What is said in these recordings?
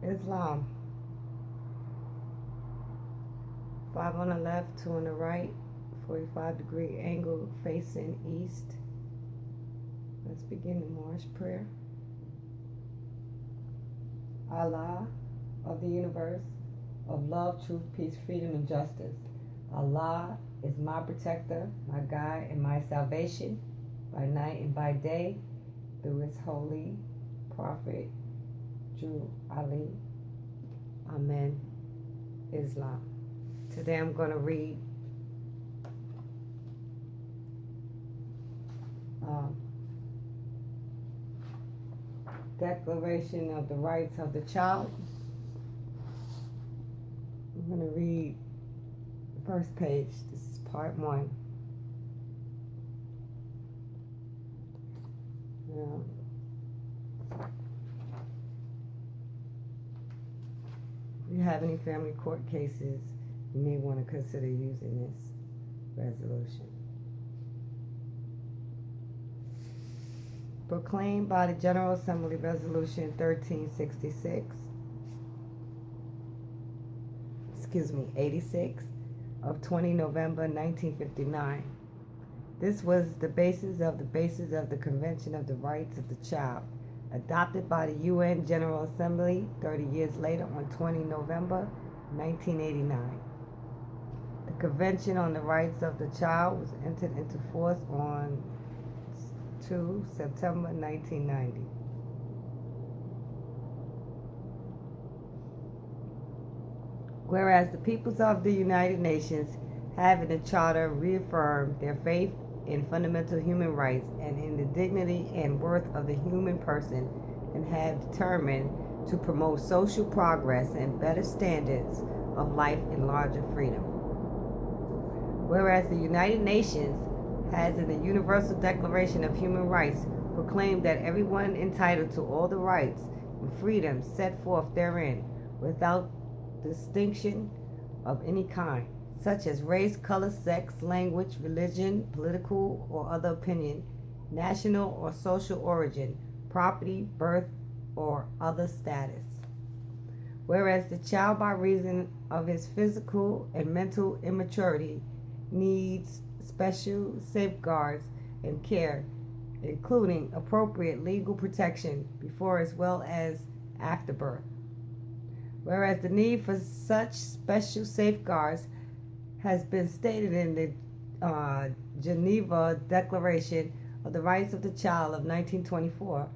Islam. 5 on the left, 2 on the right, 45-degree angle facing east. Let's begin the Moorish prayer. Allah of the universe, of love, truth, peace, freedom, and justice. Allah is my protector, my guide, and my salvation by night and by day through his holy prophet, Jew Ali. Amen. Islam. Today I'm going to read Declaration of the Rights of the Child. I'm going to read the first page. This is part 1. If you have any family court cases, you may want to consider using this resolution. Proclaimed by the General Assembly Resolution 1366, 86 of 20 November 1959. This was the basis of the Convention of the Rights of the Child, adopted by the UN General Assembly 30 years later on 20 November 1989. The Convention on the Rights of the Child was entered into force on 2 September 1990. Whereas the peoples of the United Nations have in the Charter reaffirmed their faith in fundamental human rights and in the dignity and worth of the human person, and have determined to promote social progress and better standards of life and larger freedom. Whereas the United Nations has in the Universal Declaration of Human Rights proclaimed that everyone entitled to all the rights and freedoms set forth therein, without distinction of any kind, such as race, color, sex, language, religion, political or other opinion, national or social origin, property, birth, or other status. Whereas the child, by reason of his physical and mental immaturity, needs special safeguards and care, including appropriate legal protection before as well as after birth. Whereas the need for such special safeguards has been stated in the Geneva Declaration of the Rights of the Child of 1924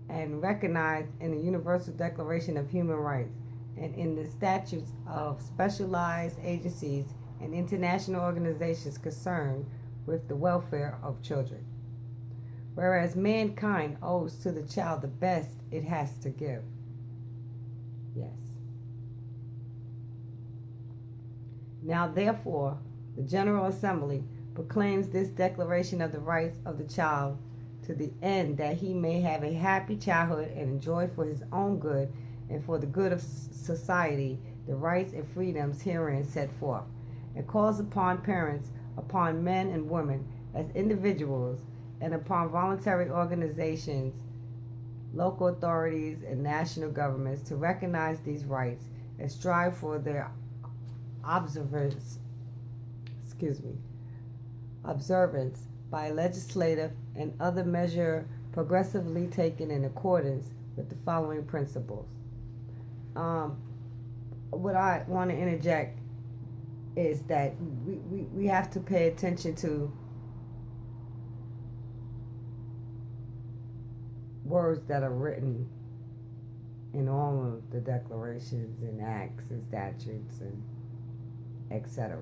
and recognized in the Universal Declaration of Human Rights and in the statutes of specialized agencies and international organizations concerned with the welfare of children. Whereas mankind owes to the child the best it has to give. Yes. Now therefore, the General Assembly proclaims this Declaration of the Rights of the Child to the end that he may have a happy childhood and enjoy for his own good and for the good of society the rights and freedoms herein set forth, and calls upon parents, upon men and women as individuals, and upon voluntary organizations, local authorities, and national governments to recognize these rights and strive for their observance by legislative and other measure progressively taken in accordance with the following principles. What I want to interject is that we have to pay attention to words that are written in all of the declarations and acts and statutes and etc.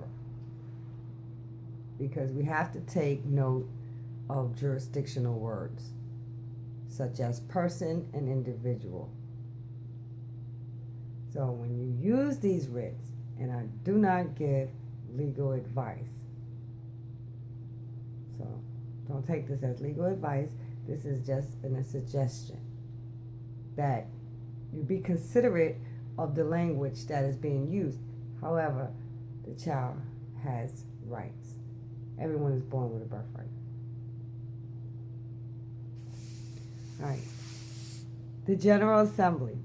Because we have to take note of jurisdictional words such as person and individual. So when you use these writs, and I do not give legal advice, so don't take this as legal advice. This is just a suggestion that you be considerate of the language that is being used. However, the child has rights. Everyone is born with a birthright. All right. The General Assembly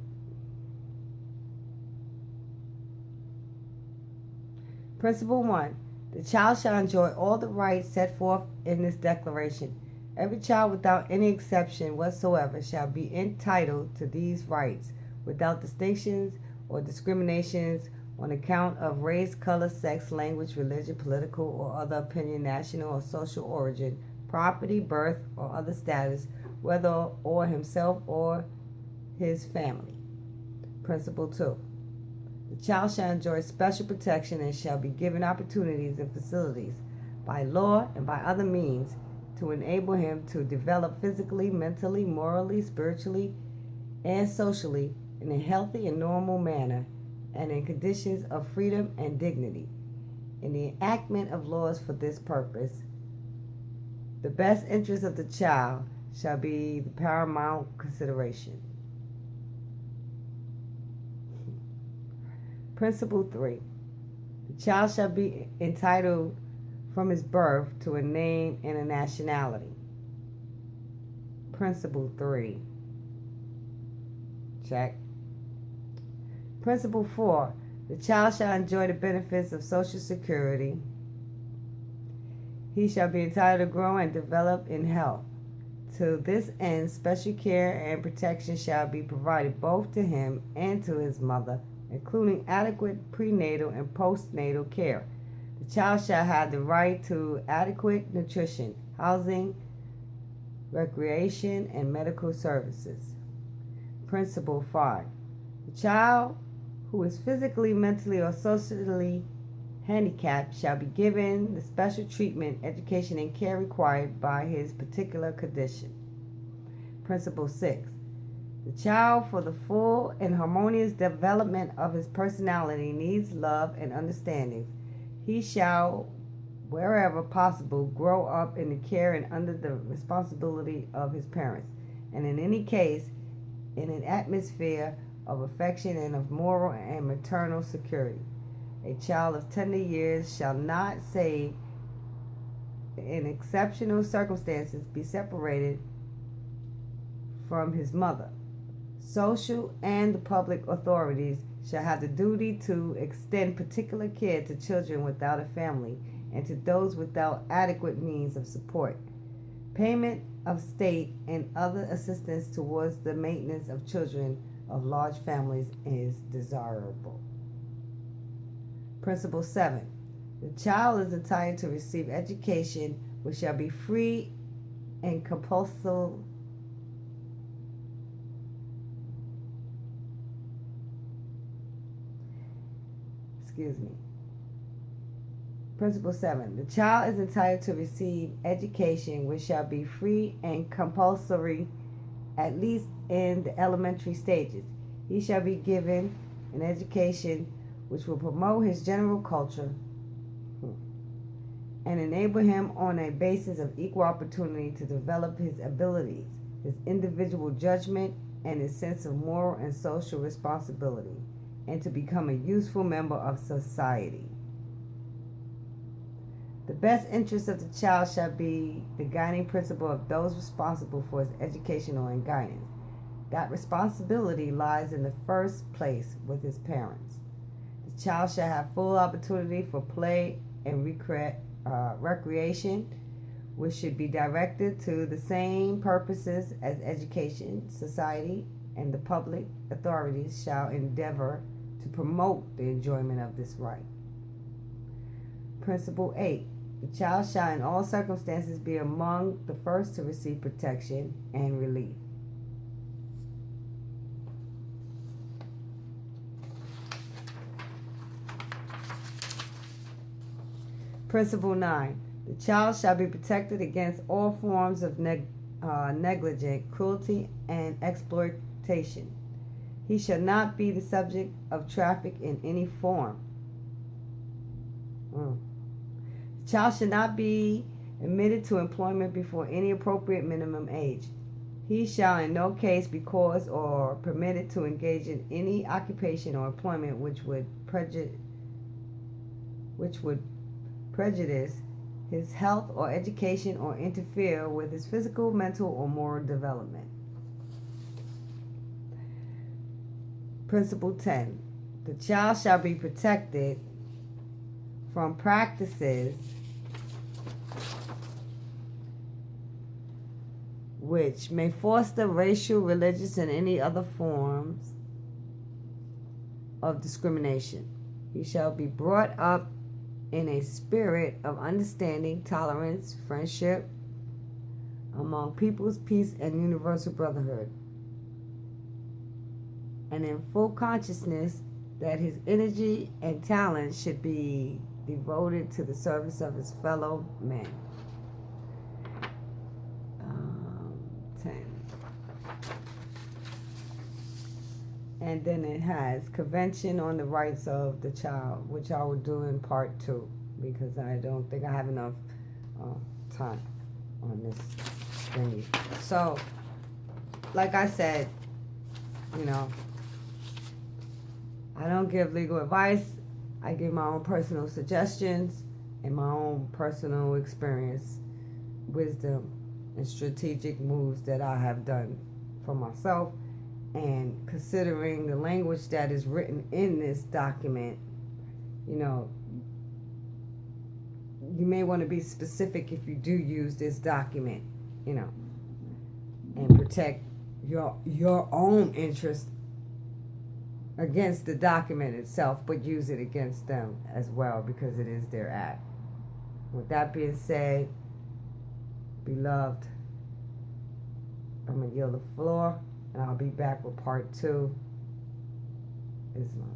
Principle 1. The child shall enjoy all the rights set forth in this declaration. Every child, without any exception whatsoever, shall be entitled to these rights, without distinctions or discriminations on account of race, color, sex, language, religion, political or other opinion, national or social origin, property, birth, or other status, whether or himself or his family. Principle 2. The child shall enjoy special protection and shall be given opportunities and facilities by law and by other means to enable him to develop physically, mentally, morally, spiritually, and socially in a healthy and normal manner and in conditions of freedom and dignity. In the enactment of laws for this purpose, the best interest of the child shall be the paramount consideration. Principle 3. The child shall be entitled from his birth to a name and a nationality. Principle 3. Check. Principle 4. The child shall enjoy the benefits of Social Security. He shall be entitled to grow and develop in health. To this end, special care and protection shall be provided both to him and to his mother, including adequate prenatal and postnatal care. The child shall have the right to adequate nutrition, housing, recreation, and medical services. Principle 5. The child who is physically, mentally, or socially handicapped shall be given the special treatment, education, and care required by his particular condition. Principle 6. The child, for the full and harmonious development of his personality, needs love and understanding. He shall, wherever possible, grow up in the care and under the responsibility of his parents, and in any case, in an atmosphere of affection and of moral and maternal security. A child of tender years shall not, save in exceptional circumstances, be separated from his mother. Social and the public authorities shall have the duty to extend particular care to children without a family and to those without adequate means of support. Payment of state and other assistance towards the maintenance of children of large families is desirable. Principle 7. The child is entitled to receive education which shall be free and compulsory. Principle 7. The child is entitled to receive education which shall be free and compulsory, at least in the elementary stages. He shall be given an education which will promote his general culture and enable him on a basis of equal opportunity to develop his abilities, his individual judgment, and his sense of moral and social responsibility, and to become a useful member of society. The best interest of the child shall be the guiding principle of those responsible for his educational and guidance. That responsibility lies in the first place with his parents. The child shall have full opportunity for play and recreation, which should be directed to the same purposes as education. Society and the public authorities shall endeavor to promote the enjoyment of this right. Principle 8. The child shall in all circumstances be among the first to receive protection and relief. Principle 9. The child shall be protected against all forms of negligent cruelty and exploitation. He shall not be the subject of traffic in any form. The child shall not be admitted to employment before any appropriate minimum age. He shall in no case be caused or permitted to engage in any occupation or employment which would prejudice his health or education or interfere with his physical, mental, or moral development. Principle 10. The child shall be protected from practices which may foster racial, religious, and any other forms of discrimination. He shall be brought up in a spirit of understanding, tolerance, friendship among peoples, peace, and universal brotherhood, and in full consciousness that his energy and talent should be devoted to the service of his fellow men. 10. And then it has Convention on the Rights of the Child, which I will do in part 2, because I don't think I have enough time on this thingy. So, like I said, you know, I don't give legal advice. I give my own personal suggestions and my own personal experience, wisdom, and strategic moves that I have done for myself. And considering the language that is written in this document, you know, you may want to be specific if you do use this document, you know, and protect your own interest against the document itself, but use it against them as well, because it is their act. With that being said, beloved, I'm going to yield the floor, and I'll be back with part 2. Islam.